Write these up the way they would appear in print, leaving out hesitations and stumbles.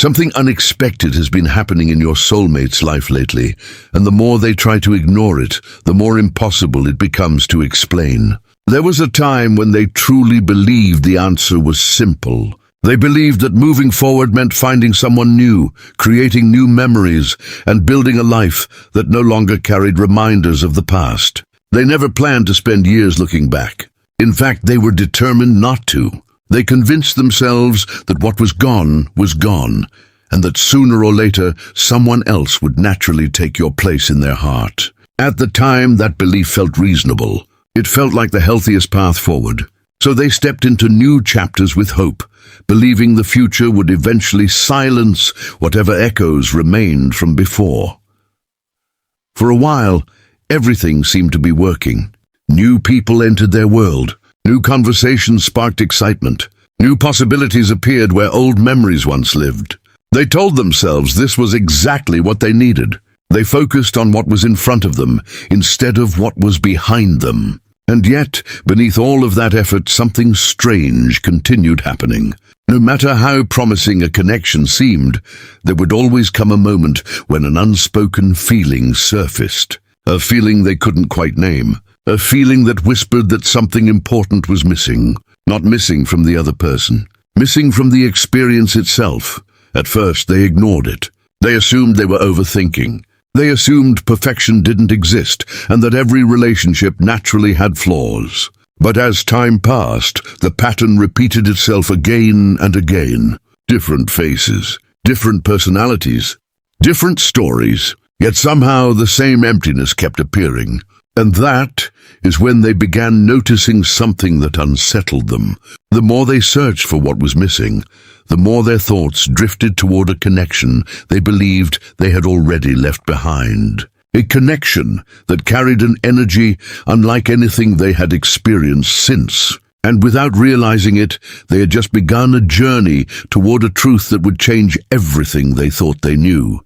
Something unexpected has been happening in your soulmate's life lately, and the more they try to ignore it, the more impossible it becomes to explain. There was a time when they truly believed the answer was simple. They believed that moving forward meant finding someone new, creating new memories, and building a life that no longer carried reminders of the past. They never planned to spend years looking back. In fact, they were determined not to. They convinced themselves that what was gone, and that sooner or later someone else would naturally take your place in their heart. At the time, that belief felt reasonable. It felt like the healthiest path forward. So they stepped into new chapters with hope, believing the future would eventually silence whatever echoes remained from before. For a while, everything seemed to be working. New people entered their world. New conversations sparked excitement. New possibilities appeared where old memories once lived. They told themselves this was exactly what they needed. They focused on what was in front of them instead of what was behind them. And yet, beneath all of that effort, something strange continued happening. No matter how promising a connection seemed, there would always come a moment when an unspoken feeling surfaced. A feeling they couldn't quite name. A feeling that whispered that something important was missing. Not missing from the other person. Missing from the experience itself. At first, they ignored it. They assumed they were overthinking. They assumed perfection didn't exist and that every relationship naturally had flaws. But as time passed, the pattern repeated itself again and again. Different faces, different personalities, different stories, yet somehow the same emptiness kept appearing. And that is when they began noticing something that unsettled them. The more they searched for what was missing, the more their thoughts drifted toward a connection they believed they had already left behind. A connection that carried an energy unlike anything they had experienced since. And without realizing it, they had just begun a journey toward a truth that would change everything they thought they knew.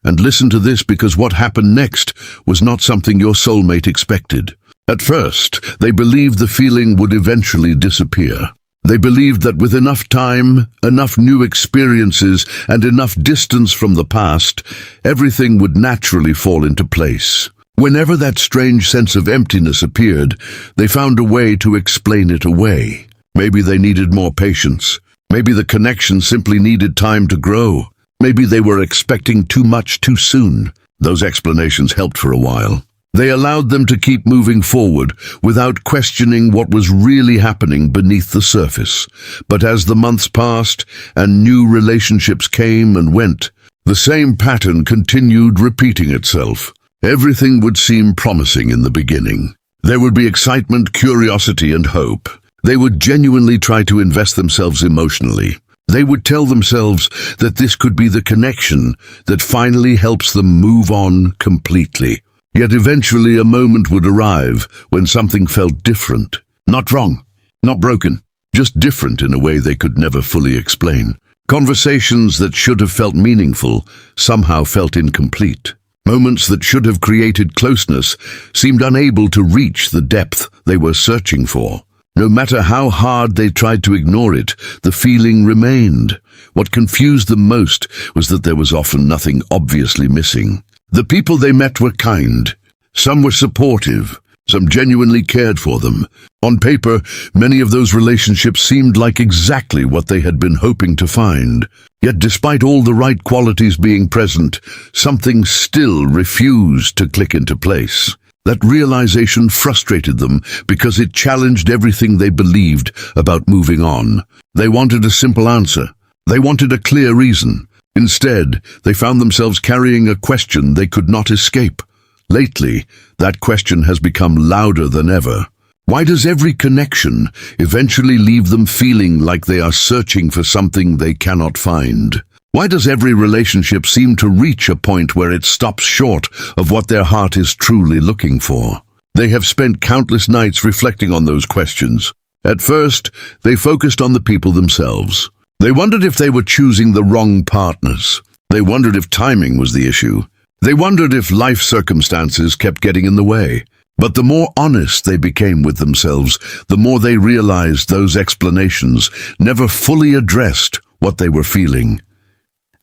And listen to this, because what happened next was not something your soulmate expected. At first, they believed the feeling would eventually disappear. They believed that with enough time, enough new experiences, and enough distance from the past, everything would naturally fall into place. Whenever that strange sense of emptiness appeared, they found a way to explain it away. Maybe they needed more patience. Maybe the connection simply needed time to grow. Maybe they were expecting too much too soon. Those explanations helped for a while. They allowed them to keep moving forward without questioning what was really happening beneath the surface. But as the months passed and new relationships came and went, the same pattern continued repeating itself. Everything would seem promising in the beginning. There would be excitement, curiosity, and hope. They would genuinely try to invest themselves emotionally. They would tell themselves that this could be the connection that finally helps them move on completely. Yet eventually a moment would arrive when something felt different. Not wrong, not broken, just different in a way they could never fully explain. Conversations that should have felt meaningful somehow felt incomplete. Moments that should have created closeness seemed unable to reach the depth they were searching for. No matter how hard they tried to ignore it, the feeling remained. What confused them most was that there was often nothing obviously missing. The people they met were kind. Some were supportive. Some genuinely cared for them. On paper, many of those relationships seemed like exactly what they had been hoping to find. Yet despite all the right qualities being present, something still refused to click into place. That realization frustrated them because it challenged everything they believed about moving on. They wanted a simple answer. They wanted a clear reason. Instead, they found themselves carrying a question they could not escape. Lately, that question has become louder than ever. Why does every connection eventually leave them feeling like they are searching for something they cannot find? Why does every relationship seem to reach a point where it stops short of what their heart is truly looking for? They have spent countless nights reflecting on those questions. At first, they focused on the people themselves. They wondered if they were choosing the wrong partners. They wondered if timing was the issue. They wondered if life circumstances kept getting in the way. But the more honest they became with themselves, the more they realized those explanations never fully addressed what they were feeling.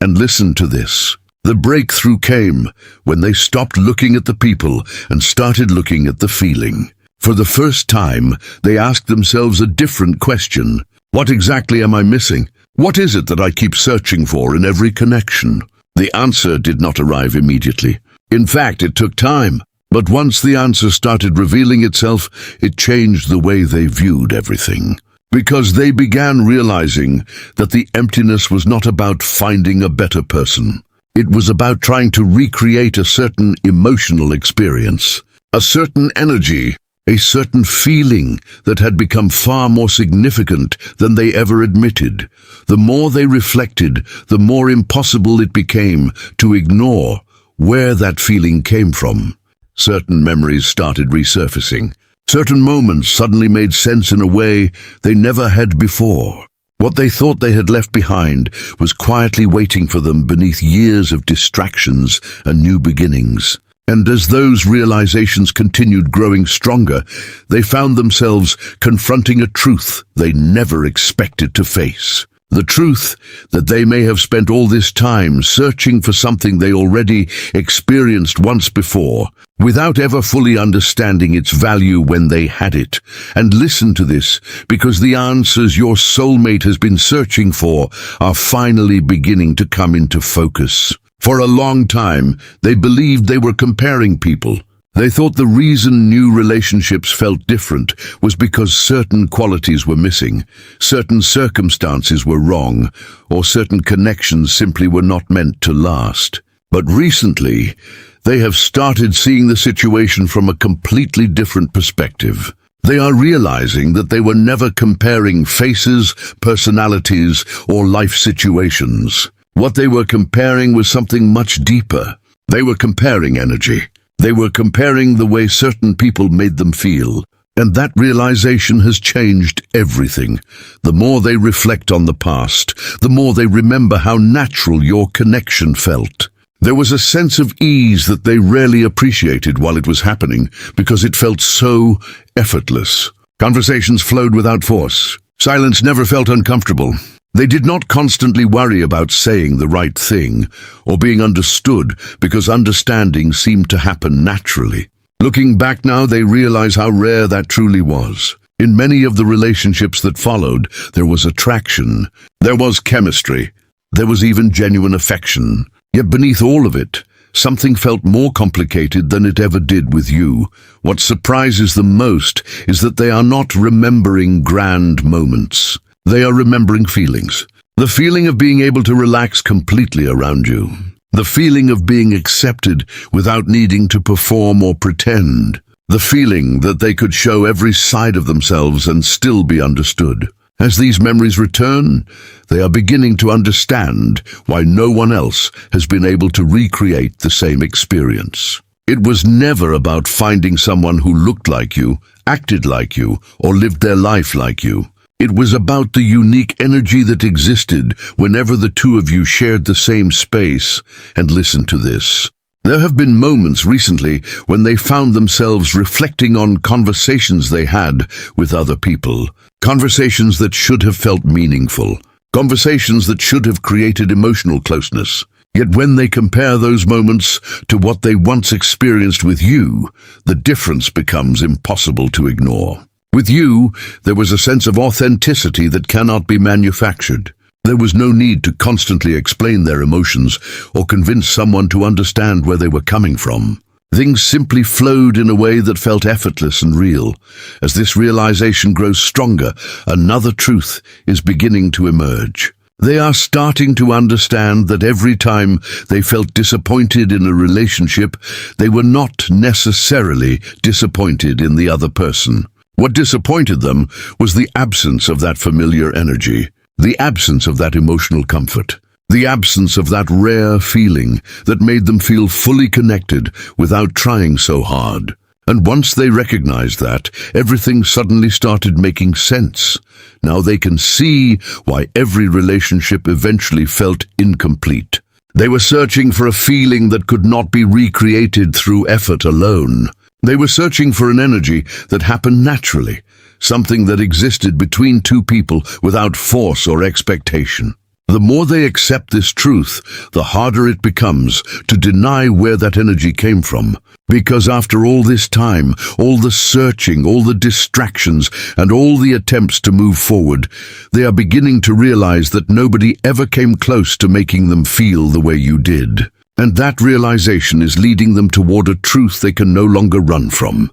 And listen to this. The breakthrough came when they stopped looking at the people and started looking at the feeling. For the first time, they asked themselves a different question. What exactly am I missing? What is it that I keep searching for in every connection? The answer did not arrive immediately. In fact, it took time. But once the answer started revealing itself, it changed the way they viewed everything. Because they began realizing that the emptiness was not about finding a better person. It was about trying to recreate a certain emotional experience, a certain energy, a certain feeling that had become far more significant than they ever admitted. The more they reflected, the more impossible it became to ignore where that feeling came from. Certain memories started resurfacing. Certain moments suddenly made sense in a way they never had before. What they thought they had left behind was quietly waiting for them beneath years of distractions and new beginnings. And as those realizations continued growing stronger, they found themselves confronting a truth they never expected to face. The truth that they may have spent all this time searching for something they already experienced once before, without ever fully understanding its value when they had it. And listen to this, because the answers your soulmate has been searching for are finally beginning to come into focus. For a long time, they believed they were comparing people. They thought the reason new relationships felt different was because certain qualities were missing, certain circumstances were wrong, or certain connections simply were not meant to last. But recently, they have started seeing the situation from a completely different perspective. They are realizing that they were never comparing faces, personalities, or life situations. What they were comparing was something much deeper. They were comparing energy. They were comparing the way certain people made them feel. And that realization has changed everything. The more they reflect on the past, the more they remember how natural your connection felt. There was a sense of ease that they rarely appreciated while it was happening, because it felt so effortless. Conversations flowed without force. Silence never felt uncomfortable. They did not constantly worry about saying the right thing or being understood, because understanding seemed to happen naturally. Looking back now, they realize how rare that truly was. In many of the relationships that followed, there was attraction, there was chemistry, there was even genuine affection. Yet beneath all of it, something felt more complicated than it ever did with you. What surprises them most is that they are not remembering grand moments. They are remembering feelings. The feeling of being able to relax completely around you. The feeling of being accepted without needing to perform or pretend. The feeling that they could show every side of themselves and still be understood. As these memories return, they are beginning to understand why no one else has been able to recreate the same experience. It was never about finding someone who looked like you, acted like you, or lived their life like you. It was about the unique energy that existed whenever the two of you shared the same space. And listen to this. There have been moments recently when they found themselves reflecting on conversations they had with other people. Conversations that should have felt meaningful. Conversations that should have created emotional closeness. Yet when they compare those moments to what they once experienced with you, the difference becomes impossible to ignore. With you, there was a sense of authenticity that cannot be manufactured. There was no need to constantly explain their emotions or convince someone to understand where they were coming from. Things simply flowed in a way that felt effortless and real. As this realization grows stronger, another truth is beginning to emerge. They are starting to understand that every time they felt disappointed in a relationship, they were not necessarily disappointed in the other person. What disappointed them was the absence of that familiar energy, the absence of that emotional comfort, the absence of that rare feeling that made them feel fully connected without trying so hard. And once they recognized that, everything suddenly started making sense. Now they can see why every relationship eventually felt incomplete. They were searching for a feeling that could not be recreated through effort alone. They were searching for an energy that happened naturally, something that existed between two people without force or expectation. The more they accept this truth, the harder it becomes to deny where that energy came from. Because after all this time, all the searching, all the distractions, and all the attempts to move forward, they are beginning to realize that nobody ever came close to making them feel the way you did. And that realization is leading them toward a truth they can no longer run from.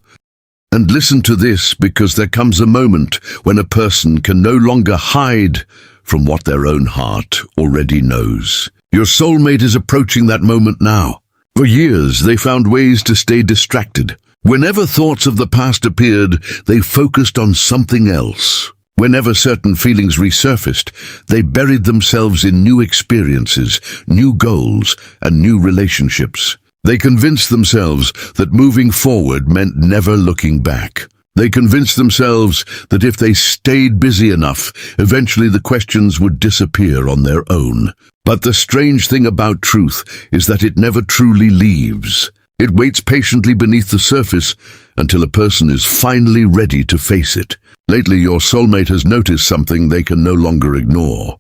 And listen to this, because there comes a moment when a person can no longer hide from what their own heart already knows. Your soulmate is approaching that moment now. For years, they found ways to stay distracted. Whenever thoughts of the past appeared, they focused on something else. Whenever certain feelings resurfaced, they buried themselves in new experiences, new goals, and new relationships. They convinced themselves that moving forward meant never looking back. They convinced themselves that if they stayed busy enough, eventually the questions would disappear on their own. But the strange thing about truth is that it never truly leaves. It waits patiently beneath the surface until a person is finally ready to face it. Lately, your soulmate has noticed something they can no longer ignore.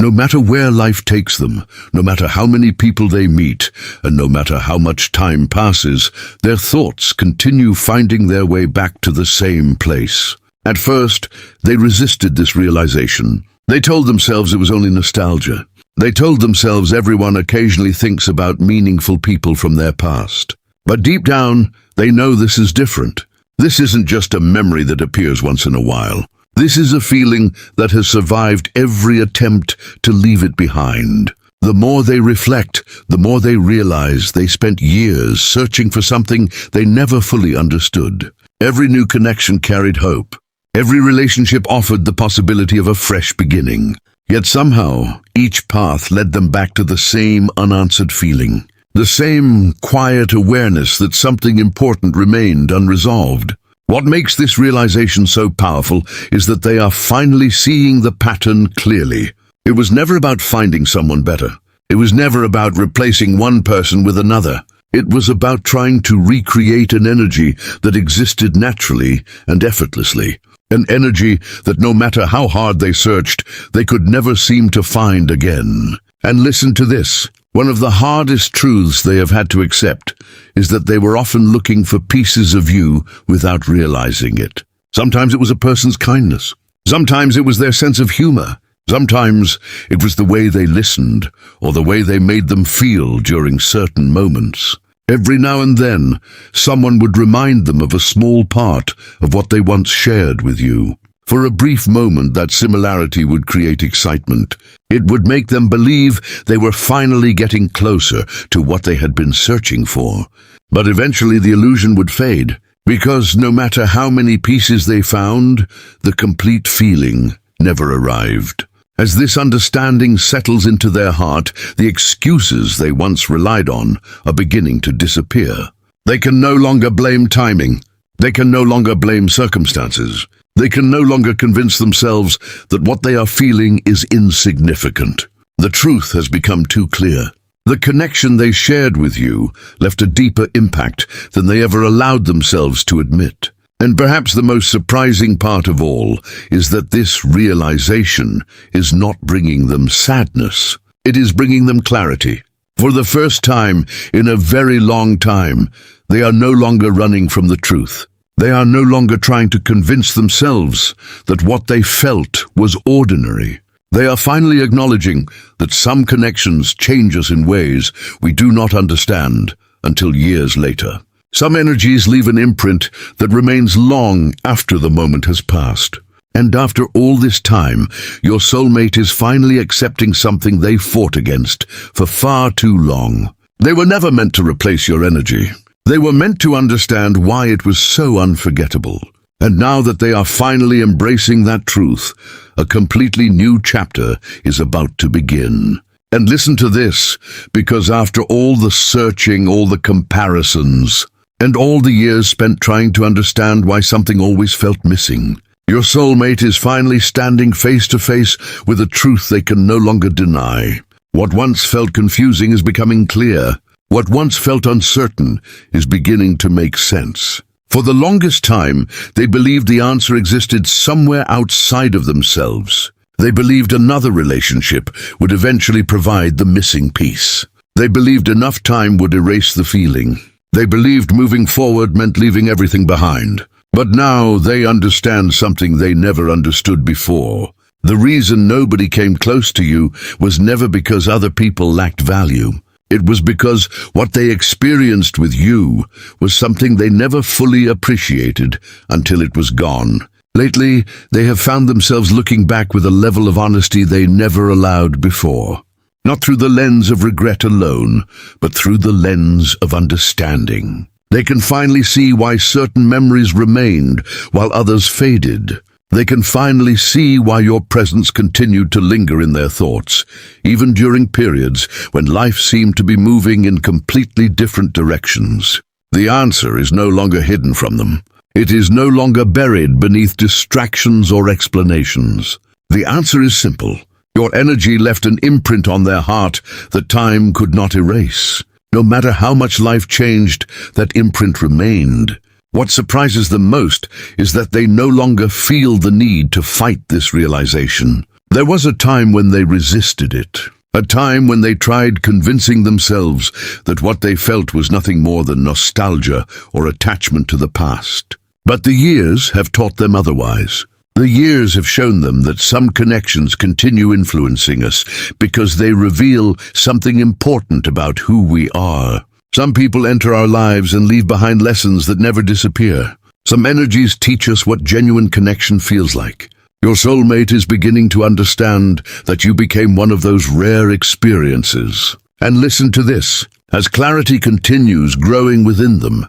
No matter where life takes them, no matter how many people they meet, and no matter how much time passes, their thoughts continue finding their way back to the same place. At first, they resisted this realization. They told themselves it was only nostalgia. They told themselves everyone occasionally thinks about meaningful people from their past. But deep down, they know this is different. This isn't just a memory that appears once in a while. This is a feeling that has survived every attempt to leave it behind. The more they reflect, the more they realize they spent years searching for something they never fully understood. Every new connection carried hope. Every relationship offered the possibility of a fresh beginning. Yet somehow, each path led them back to the same unanswered feeling. The same quiet awareness that something important remained unresolved. What makes this realization so powerful is that they are finally seeing the pattern clearly. It was never about finding someone better. It was never about replacing one person with another. It was about trying to recreate an energy that existed naturally and effortlessly. An energy that no matter how hard they searched, they could never seem to find again. And listen to this. One of the hardest truths they have had to accept is that they were often looking for pieces of you without realizing it. Sometimes it was a person's kindness. Sometimes it was their sense of humor. Sometimes it was the way they listened or the way they made them feel during certain moments. Every now and then, someone would remind them of a small part of what they once shared with you. For a brief moment, that similarity would create excitement. It would make them believe they were finally getting closer to what they had been searching for. But eventually the illusion would fade, because no matter how many pieces they found, the complete feeling never arrived. As this understanding settles into their heart, the excuses they once relied on are beginning to disappear. They can no longer blame timing. They can no longer blame circumstances. They can no longer convince themselves that what they are feeling is insignificant. The truth has become too clear. The connection they shared with you left a deeper impact than they ever allowed themselves to admit. And perhaps the most surprising part of all is that this realization is not bringing them sadness. It is bringing them clarity. For the first time in a very long time, they are no longer running from the truth. They are no longer trying to convince themselves that what they felt was ordinary. They are finally acknowledging that some connections change us in ways we do not understand until years later. Some energies leave an imprint that remains long after the moment has passed. And after all this time, your soulmate is finally accepting something they fought against for far too long. They were never meant to replace your energy. They were meant to understand why it was so unforgettable. And now that they are finally embracing that truth, a completely new chapter is about to begin. And listen to this, because after all the searching, all the comparisons, and all the years spent trying to understand why something always felt missing, your soulmate is finally standing face to face with a truth they can no longer deny. What once felt confusing is becoming clear. What once felt uncertain is beginning to make sense. For the longest time, they believed the answer existed somewhere outside of themselves. They believed another relationship would eventually provide the missing piece. They believed enough time would erase the feeling. They believed moving forward meant leaving everything behind. But now they understand something they never understood before. The reason nobody came close to you was never because other people lacked value. It was because what they experienced with you was something they never fully appreciated until it was gone. Lately, they have found themselves looking back with a level of honesty they never allowed before. Not through the lens of regret alone, but through the lens of understanding. They can finally see why certain memories remained while others faded. They can finally see why your presence continued to linger in their thoughts, even during periods when life seemed to be moving in completely different directions. The answer is no longer hidden from them. It is no longer buried beneath distractions or explanations. The answer is simple. Your energy left an imprint on their heart that time could not erase. No matter how much life changed, that imprint remained. What surprises them most is that they no longer feel the need to fight this realization. There was a time when they resisted it. A time when they tried convincing themselves that what they felt was nothing more than nostalgia or attachment to the past. But the years have taught them otherwise. The years have shown them that some connections continue influencing us because they reveal something important about who we are. Some people enter our lives and leave behind lessons that never disappear. Some energies teach us what genuine connection feels like. Your soulmate is beginning to understand that you became one of those rare experiences. And listen to this. As clarity continues growing within them,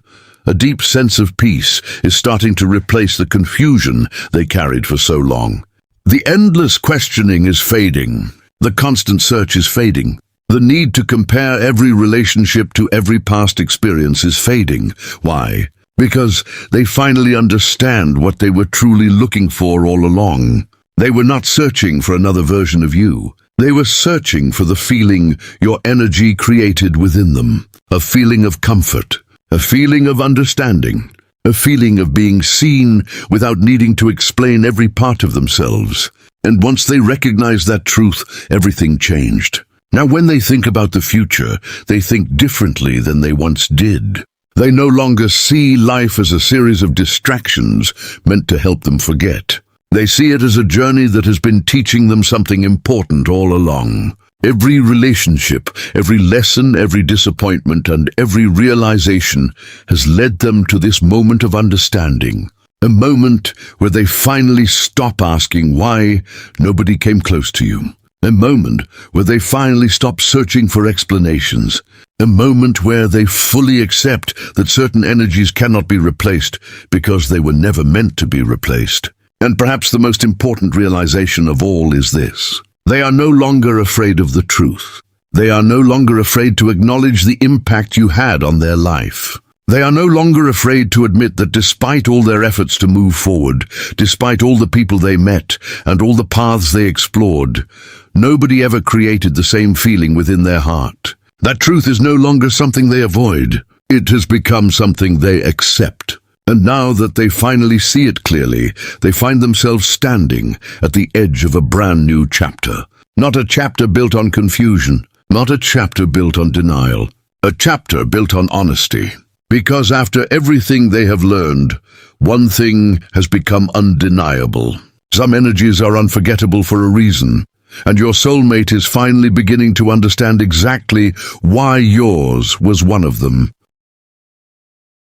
a deep sense of peace is starting to replace the confusion they carried for so long. The endless questioning is fading. The constant search is fading. The need to compare every relationship to every past experience is fading. Why? Because they finally understand what they were truly looking for all along. They were not searching for another version of you. They were searching for the feeling your energy created within them. A feeling of comfort. A feeling of understanding. A feeling of being seen without needing to explain every part of themselves. And once they recognized that truth, everything changed. Now when they think about the future, they think differently than they once did. They no longer see life as a series of distractions meant to help them forget. They see it as a journey that has been teaching them something important all along. Every relationship, every lesson, every disappointment, and every realization has led them to this moment of understanding. A moment where they finally stop asking why nobody came close to you. A moment where they finally stop searching for explanations. A moment where they fully accept that certain energies cannot be replaced because they were never meant to be replaced. And perhaps the most important realization of all is this. They are no longer afraid of the truth. They are no longer afraid to acknowledge the impact you had on their life. They are no longer afraid to admit that despite all their efforts to move forward, despite all the people they met and all the paths they explored, nobody ever created the same feeling within their heart. That truth is no longer something they avoid. It has become something they accept. And now that they finally see it clearly, they find themselves standing at the edge of a brand new chapter. Not a chapter built on confusion, not a chapter built on denial, a chapter built on honesty. Because after everything they have learned, one thing has become undeniable. Some energies are unforgettable for a reason, and your soulmate is finally beginning to understand exactly why yours was one of them.